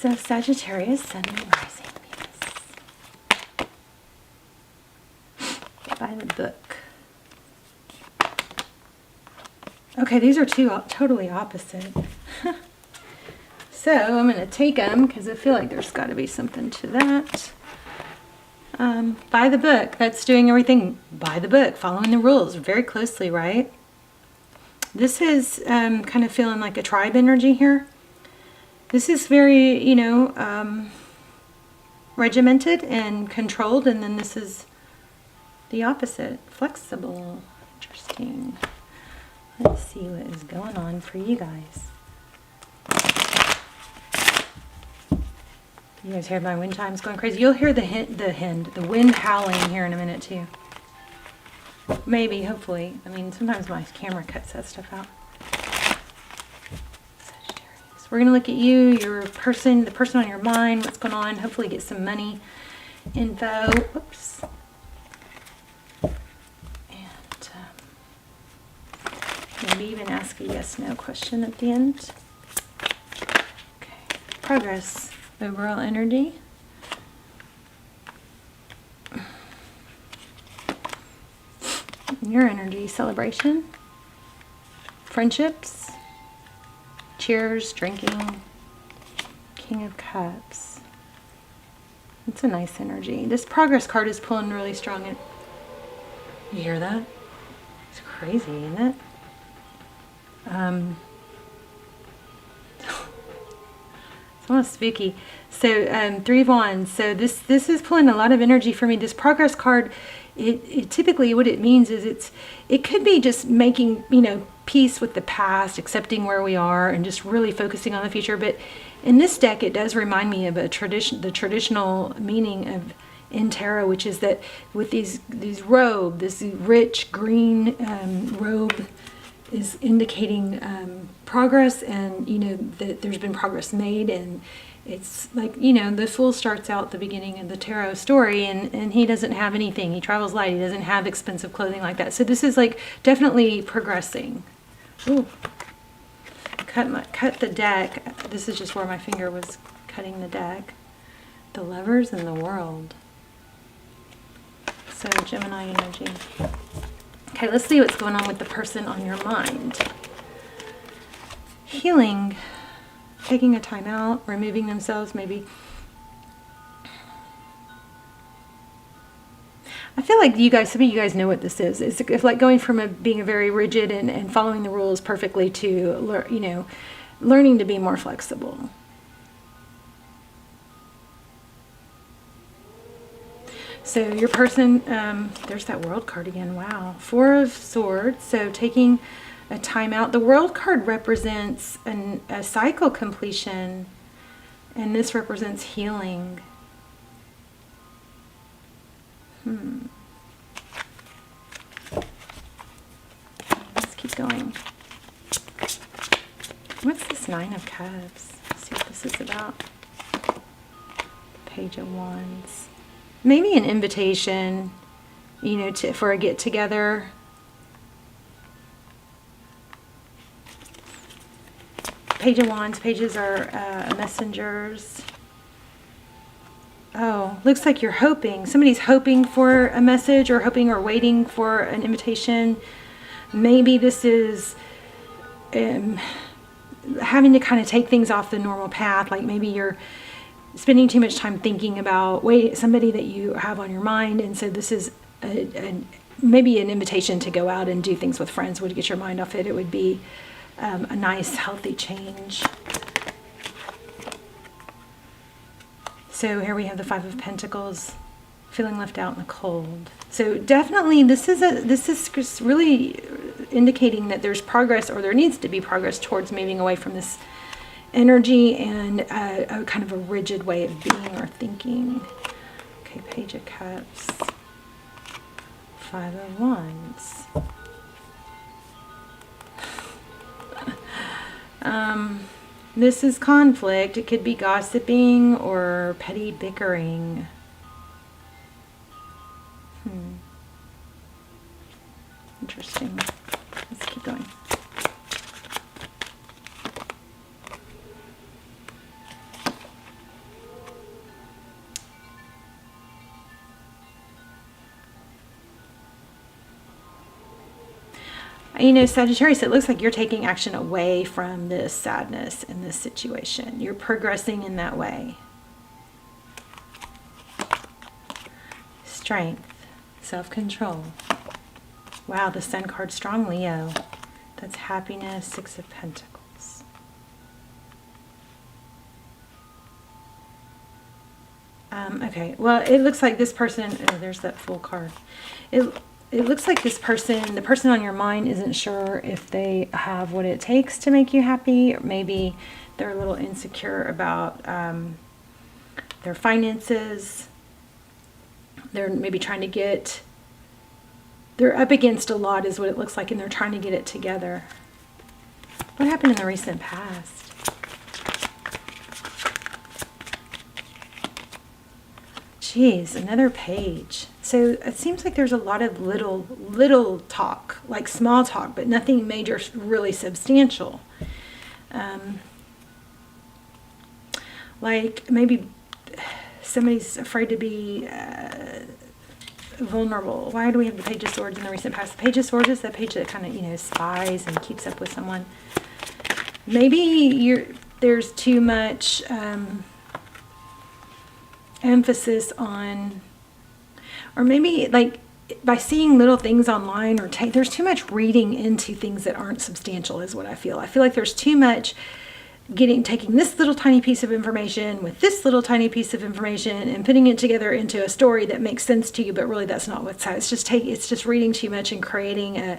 So Sagittarius, Sun and Rising, Venus. By the book. Okay, these are two totally opposite. So I'm going to take them because I feel like there's got to be something to that. By the book, that's doing everything by the book, following the rules very closely, right? This is kind of feeling like a tribe energy here. This is very, you know, regimented and controlled, and then this is the opposite, flexible. Interesting. Let's see what is going on for you guys. You guys hear my wind chimes going crazy? You'll hear the wind howling here in a minute too. Maybe, hopefully. I mean, sometimes my camera cuts that stuff out. We're going to look at you, your person, the person on your mind, what's going on. Hopefully get some money info. Whoops. And maybe even ask a yes/no question at the end. Okay. Progress. Overall energy. Your energy. Celebration. Friendships. Cheers, drinking, King of Cups. It's a nice energy. This progress card is pulling really strong. You hear that? It's crazy, isn't it? It's almost spooky. So 3 of Wands. So this is pulling a lot of energy for me. This progress card, it typically what it means is it could be just making, you know, peace with the past, accepting where we are, and just really focusing on the future. But in this deck, it does remind me of the traditional meaning of in tarot, which is that with these robe, this rich green robe is indicating progress, and you know that there's been progress made. And it's like, you know, the Fool starts out the beginning of the tarot story, and he doesn't have anything. He travels light. He doesn't have expensive clothing like that. So this is like definitely progressing. Ooh. Cut the deck. This is just where my finger was cutting the deck. The Lovers in the World. So Gemini energy. Okay, let's see what's going on with the person on your mind. Healing. Taking a time out, removing themselves, maybe. I feel like you guys, some of you guys know what this is. It's like going from being a very rigid and following the rules perfectly to, you know, learning to be more flexible. So your person, there's that World card again. Wow. 4 of Swords. So taking a time out. The World card represents a cycle completion, and this represents healing. Let's keep going. What's this 9 of Cups? Let's see what this is about. Page of Wands. Maybe an invitation, you know, for a get-together. Page of Wands. Pages are messengers. Oh, looks like you're hoping. Somebody's hoping for a message, or hoping or waiting for an invitation. Maybe this is having to kind of take things off the normal path. Like maybe you're spending too much time thinking about somebody that you have on your mind. And so this is maybe an invitation to go out and do things with friends would get your mind off it. It would be a nice, healthy change. So here we have the 5 of Pentacles, feeling left out in the cold. So definitely this is really indicating that there's progress, or there needs to be progress towards moving away from this energy and a kind of a rigid way of being or thinking. Okay, Page of Cups, 5 of Wands. This is conflict. It could be gossiping or petty bickering. Interesting. Let's keep going. You know, Sagittarius, it looks like you're taking action away from this sadness in this situation. You're progressing in that way. Strength, self-control. Wow, the Sun card, strong Leo. That's happiness, Six of Pentacles. Okay, well, it looks like this person, oh, there's that Fool card. It looks like this person, the person on your mind, isn't sure if they have what it takes to make you happy, or maybe they're a little insecure about their finances. They're maybe trying to get, they're up against a lot is what it looks like, and they're trying to get it together. What happened in the recent past? Geez, another page. So it seems like there's a lot of little talk, like small talk, but nothing major, really substantial. Like maybe somebody's afraid to be vulnerable. Why do we have the Page of Swords in the recent past? The Page of Swords is that page that kind of, you know, spies and keeps up with someone. Maybe there's too much emphasis on, or maybe like by seeing little things online, or there's too much reading into things that aren't substantial is what I feel. I feel like there's too much taking this little tiny piece of information with this little tiny piece of information and putting it together into a story that makes sense to you, but really that's not what's it's just reading too much and creating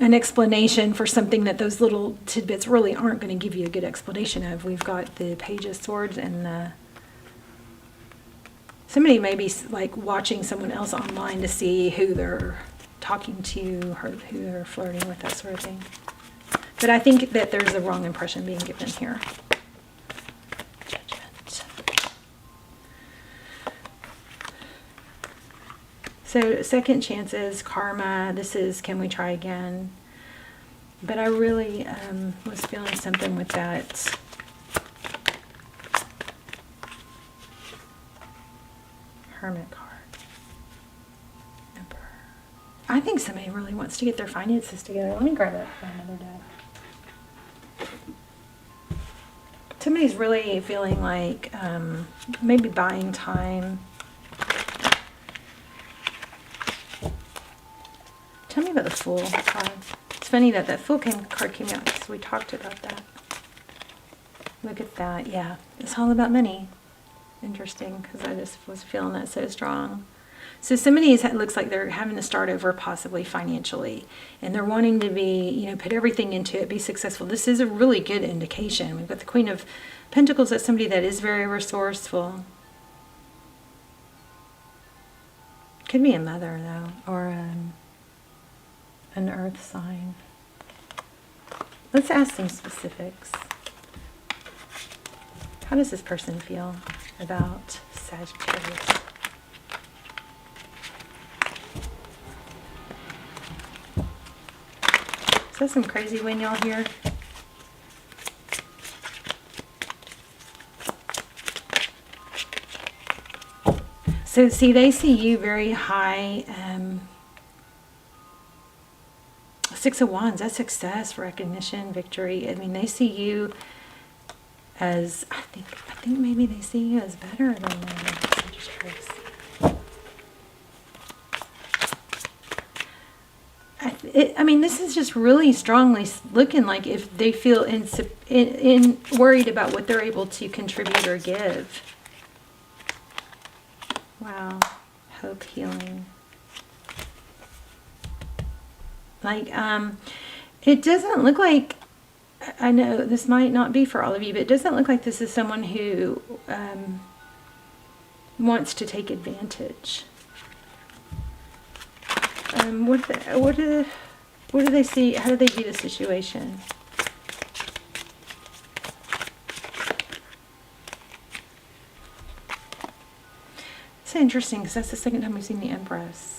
an explanation for something that those little tidbits really aren't going to give you a good explanation of. We've got the Page of Swords and somebody may be like watching someone else online to see who they're talking to or who they're flirting with, that sort of thing. But I think that there's a wrong impression being given here. Judgment. So second chances, karma, this is can we try again? But I really was feeling something with that. Hermit card. Emperor. I think somebody really wants to get their finances together. Let me grab that for another day. Somebody's really feeling like maybe buying time. Tell me about the Fool card. It's funny that that Fool card came out because we talked about that. Look at that. Yeah, it's all about money. Interesting, because I just was feeling that so strong. So somebody looks like they're having to start over possibly financially, and they're wanting to be, you know, put everything into it, be successful. This is a really good indication. We've got the Queen of Pentacles. That's somebody that is very resourceful. Could be a mother though, or an earth sign. Let's ask some specifics. How does this person feel about Sagittarius? Is that some crazy wind y'all hear? So see, they see you very high. Six of Wands, that's success, recognition, victory. I mean, they see you as, I think maybe they see you as better than Sagittarius. I mean, this is just really strongly looking like if they feel worried about what they're able to contribute or give. Wow. Hope, healing. Like, it doesn't look like, I know this might not be for all of you, but it doesn't look like this is someone who wants to take advantage. What do they see? How do they view the situation? It's interesting because that's the second time we've seen the Empress.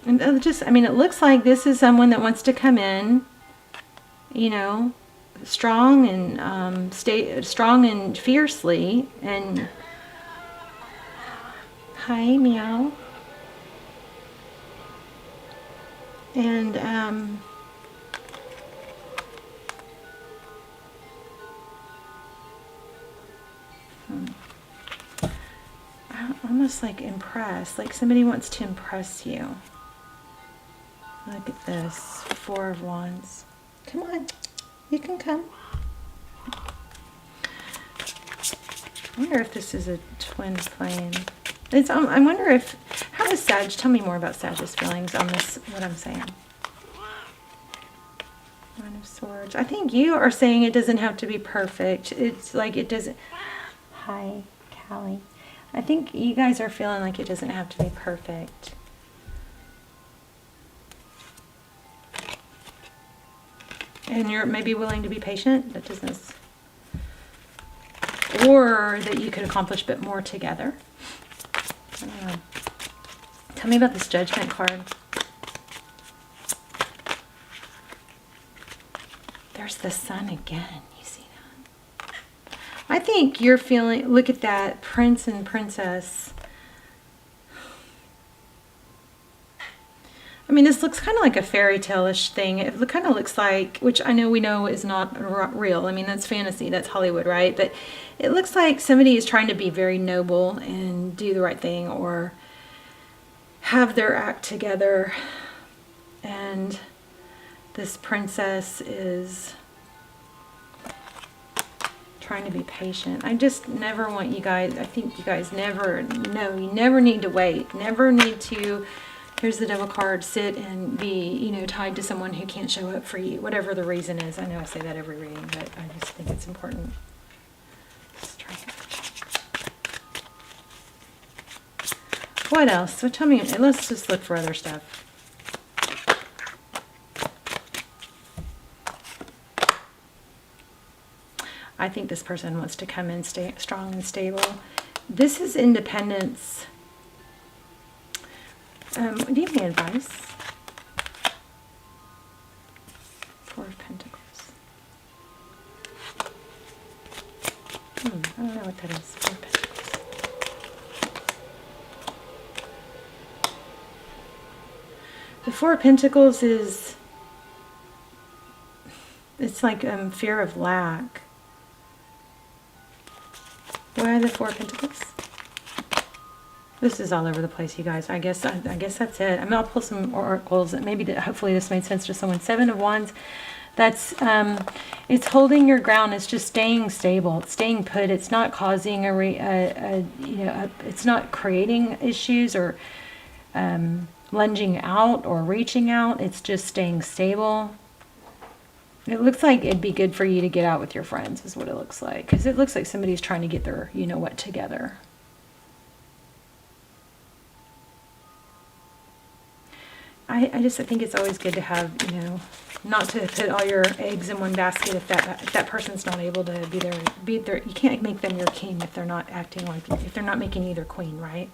And I mean, it looks like this is someone that wants to come in, you know, strong and stay strong and fiercely and Hi, meow. And I'm almost like impressed, like somebody wants to impress you. Look at this, 4 of Wands. Come on, you can come. I wonder if this is a twin flame. I wonder if, how is Sag, tell me more about Sag's feelings on this, what I'm saying. Nine of Swords. I think you are saying it doesn't have to be perfect. It's like it doesn't. Hi, Callie. I think you guys are feeling like it doesn't have to be perfect. And you're maybe willing to be patient. That doesn't. Or that you could accomplish a bit more together. I don't know. Tell me about this Judgment card. There's the Sun again. You see that? I think you're feeling, look at that, Prince and Princess. I mean, this looks kind of like a fairy tale-ish thing. It kind of looks like, which I know we know is not real. I mean, that's fantasy. That's Hollywood, right? But it looks like somebody is trying to be very noble and do the right thing or have their act together. And this princess is trying to be patient. I just never want you guys, I think you guys never know. You never need to wait. Never need to... Here's the Devil card, sit and be, you know, tied to someone who can't show up for you, whatever the reason is. I know I say that every reading, but I just think it's important. What else? So tell me, let's just look for other stuff. I think this person wants to come in strong and stable. This is independence. Do you have any advice? 4 of Pentacles. I don't know what that is. 4 of Pentacles. The 4 of Pentacles is, it's like fear of lack. Why the 4 of Pentacles? This is all over the place, you guys. I guess that's it. I mean, I'll pull some oracles. Hopefully this made sense to someone. 7 of Wands. That's it's holding your ground. It's just staying stable. It's staying put. It's not causing it's not creating issues or lunging out or reaching out. It's just staying stable. It looks like it'd be good for you to get out with your friends, is what it looks like, because it looks like somebody's trying to get their you know what together. I think it's always good to have, you know, not to put all your eggs in one basket if that person's not able to be there. You can't make them your king if they're not acting like, if they're not making you their queen, right?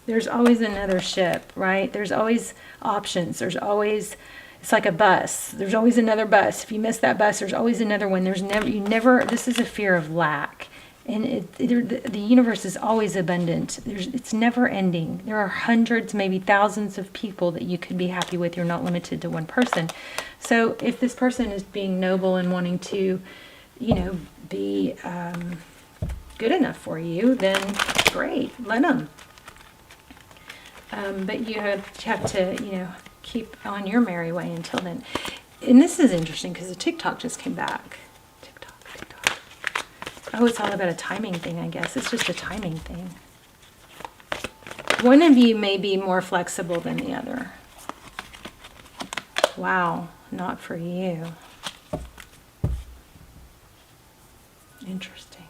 There's always another ship, right? There's always options. There's always, it's like a bus. There's always another bus. If you miss that bus, there's always another one. This is a fear of lack. And the universe is always abundant. It's never ending. There are hundreds, maybe thousands of people that you could be happy with. You're not limited to one person. So if this person is being noble and wanting to, you know, be good enough for you, then great, let them. But you have to, you know, keep on your merry way until then. And this is interesting because the TikTok just came back. Oh, it's all about a timing thing, I guess. It's just a timing thing. One of you may be more flexible than the other. Wow, not for you. Interesting.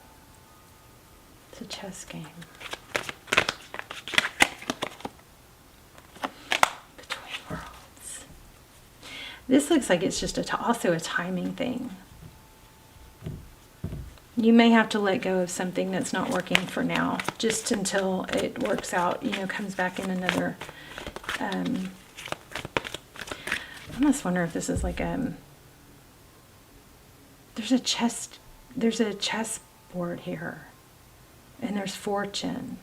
It's a chess game. Between worlds. This looks like it's just also a timing thing. You may have to let go of something that's not working for now, just until it works out, you know, comes back in another, I almost wonder if this is like there's a chess board here. And there's fortune.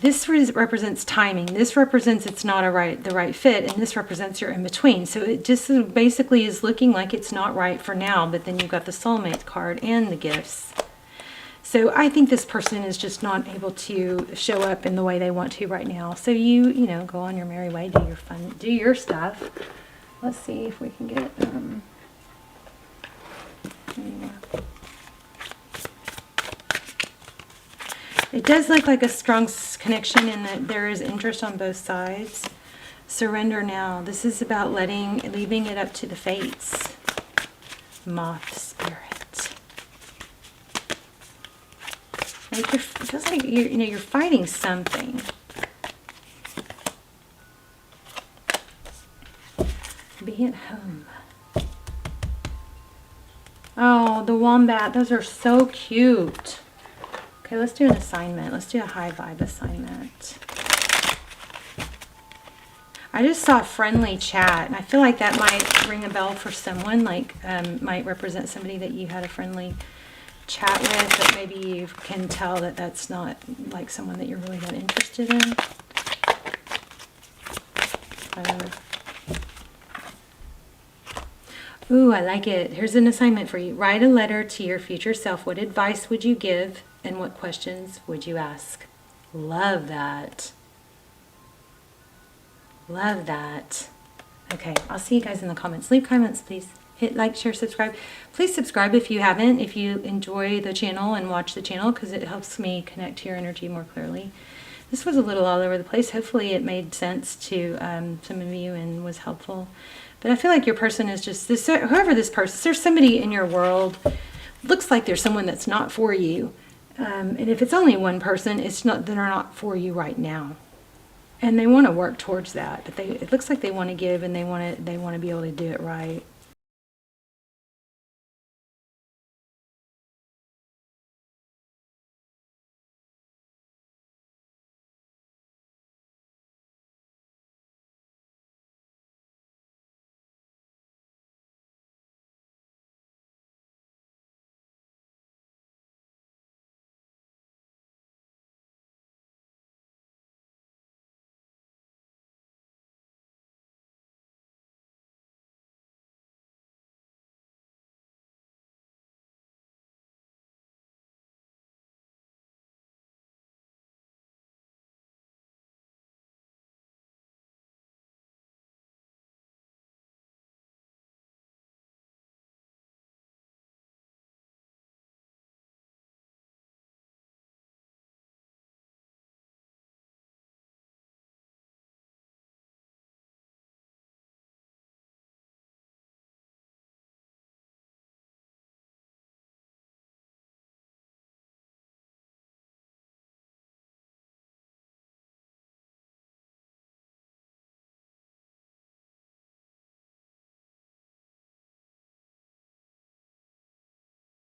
This represents timing. This represents it's not the right fit, and this represents you're in between. So it just basically is looking like it's not right for now, but then you've got the soulmate card and the gifts. So I think this person is just not able to show up in the way they want to right now. So you know, go on your merry way, do your fun, do your stuff. Let's see if we can get It does look like a strong connection in that there is interest on both sides. Surrender now. This is about leaving it up to the fates. Moth spirit. Like it feels like you're fighting something. Be at home. Oh, the wombat. Those are so cute. Okay, let's do an assignment. Let's do a high vibe assignment. I just saw friendly chat, and I feel like that might ring a bell for someone, like might represent somebody that you had a friendly chat with, but maybe you can tell that that's not like someone that you're really that interested in. Ooh, I like it. Here's an assignment for you. Write a letter to your future self. What advice would you give? And what questions would you ask? Love that. Love that. Okay, I'll see you guys in the comments. Leave comments, please. Hit like, share, subscribe. Please subscribe if you haven't, if you enjoy the channel and watch the channel, because it helps me connect to your energy more clearly. This was a little all over the place. Hopefully it made sense to some of you and was helpful. But I feel like your person is just this, whoever this person, there's somebody in your world, looks like there's someone that's not for you. And if it's only one person, it's not, they're not for you right now. And they want to work towards that, but it looks like they want to give, and they want to be able to do it right.